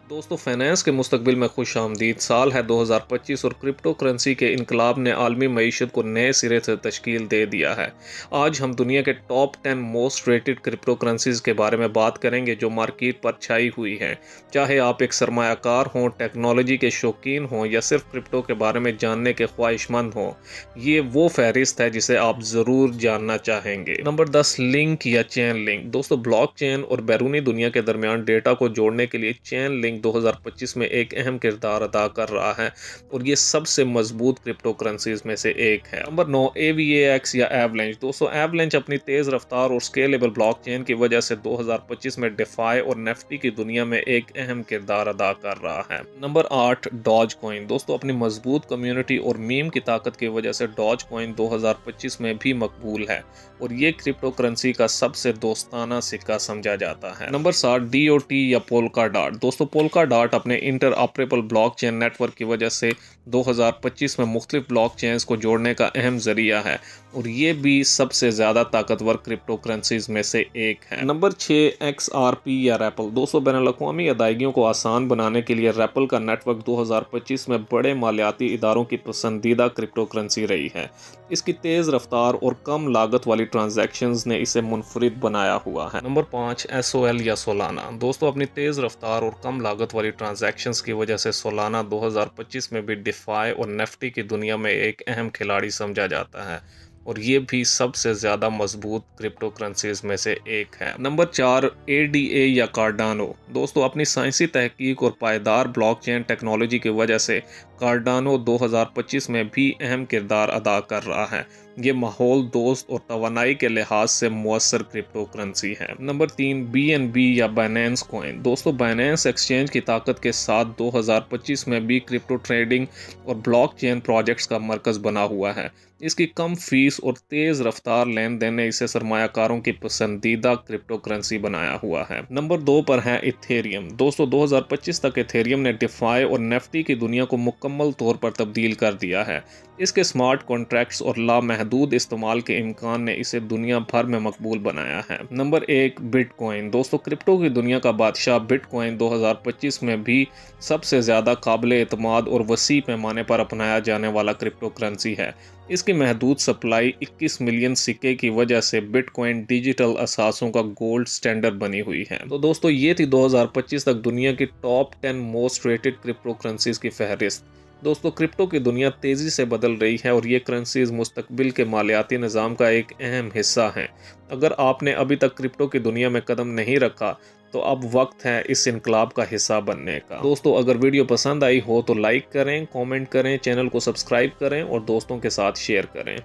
दोस्तों, फाइनेंस के मुस्तकबिल में खुश आमदीद। साल है 2025 और क्रिप्टो करेंसी के इनकलाब ने आलमी मईशत को नए सिरे से तश्कील दे दिया है। आज हम दुनिया के top 10 most rated crypto currencies के बारे में बात करेंगे जो मार्केट पर छाई हुई हैं। चाहे आप एक सरमायाकार हों, टेक्नोलॉजी के शौकीन हों या सिर्फ क्रिप्टो के बारे में जानने के ख्वाहिशमंद हों, ये वो फहरिस्त है जिसे आप ज़रूर जानना चाहेंगे। नंबर 10, लिंक या चेन लिंक। दोस्तों, ब्लॉक चेन और बैरूनी दुनिया के दरमियान डेटा को जोड़ने के लिए चेन लिंक 2025 में एक अहम किरदार अदा कर रहा है और ये सबसे मजबूत क्रिप्टो करेंसीज में से एक है। नंबर 9, AVAX या एवलेंच। दोस्तों, एवलेंच अपनी तेज रफ्तार और स्केलेबल ब्लॉकचेन की वजह से 2025 में डिफाई और नेफ्टी की दुनिया में एक अहम किरदार अदा कर रहा है। Number 8, Dogecoin. दोस्तों, अपनी मजबूत कम्युनिटी और मीम की ताकत की वजह से डॉज कॉइन 2025 में भी मकबूल है और ये क्रिप्टो करेंसी का सबसे दोस्ताना सिक्का समझा जाता है। नंबर 7, DOT या पोल्का डॉट। दोस्तों, पोल्का डॉट अपने इंटर ऑपरेबल ब्लॉकचेन नेटवर्क की वजह से 2025 में मुख्तलिफ ब्लॉकचेन्स को जोड़ने का अहम जरिया है और ये भी सबसे ज़्यादा ताकतवर क्रिप्टो करेंसीज में से एक है। नंबर 6, XRP या रैपल। दोस्तों, बैनुल-अक़वामी अदायगियों को आसान बनाने के लिए रैपल का नेटवर्क 2025 में बड़े मालियाती इदारों की पसंदीदा क्रिप्टो करेंसी रही है। इसकी तेज़ रफ्तार और कम लागत वाली ट्रांजैक्शंस ने इसे मुनफरिद बनाया हुआ है। नंबर 5, SOL या सोलाना। दोस्तों, अपनी तेज़ रफ्तार और कम लागत वाली ट्रांजैक्शंस की वजह से सोलाना 2025 में भी डिफाई और नेफ्टी की दुनिया में एक अहम खिलाड़ी समझा जाता है और ये भी सबसे ज़्यादा मजबूत क्रिप्टो करेंसीज में से एक है। नंबर 4, ADA या कार्डानो। दोस्तों, अपनी साइंसी तहकीक और पायदार ब्लॉकचेन टेक्नोलॉजी की वजह से कार्डानो 2025 में भी अहम किरदार अदा कर रहा है। ये माहौल दोस्त और तवानाई के लिहाज से मुअस्सर क्रिप्टो करेंसी है। नंबर 3, BNB या बाइनेंस कॉइन। दोस्तों, बाइनेंस एक्सचेंज की ताकत के साथ 2025 में भी क्रिप्टो ट्रेडिंग और ब्लॉकचेन प्रोजेक्ट्स का मरकज़ बना हुआ है। इसकी कम फीस और तेज़ रफ्तार लेन देन ने इसे सरमायाकारों की पसंदीदा क्रिप्टो करेंसी बनाया हुआ है। नंबर 2 पर है इथेरियम। दोस्तों, 2025 तक इथेरियम ने डिफाई और नेफ्टी की दुनिया को मुकम्मल तौर पर तब्दील कर दिया है। इसके स्मार्ट कॉन्ट्रैक्ट्स और लामहदूद इस्तेमाल के इम्कान ने इसे दुनिया भर में मकबूल बनाया है। Number 1, bitcoin. दोस्तों, क्रिप्टो की दुनिया का बादशाह बिटकॉइन 2025 में भी सबसे ज़्यादा काबिल एतमाद और वसी पैमाने पर अपनाया जाने वाला क्रिप्टो करेंसी है। इसकी महदूद सप्लाई 21 मिलियन सिक्के की वजह से बिटकॉइन डिजिटल असासों का गोल्ड स्टैंडर्ड बनी हुई है। तो दोस्तों, ये थी 2025 तक दुनिया की top 10 most rated crypto currencies की फहरिस्त। दोस्तों, क्रिप्टो की दुनिया तेज़ी से बदल रही है और ये करेंसीज मुस्तकबिल के मालियाती निज़ाम का एक अहम हिस्सा हैं। अगर आपने अभी तक क्रिप्टो की दुनिया में कदम नहीं रखा तो अब वक्त है इस इनकलाब का हिस्सा बनने का। दोस्तों, अगर वीडियो पसंद आई हो तो लाइक करें, कमेंट करें, चैनल को सब्सक्राइब करें और दोस्तों के साथ शेयर करें।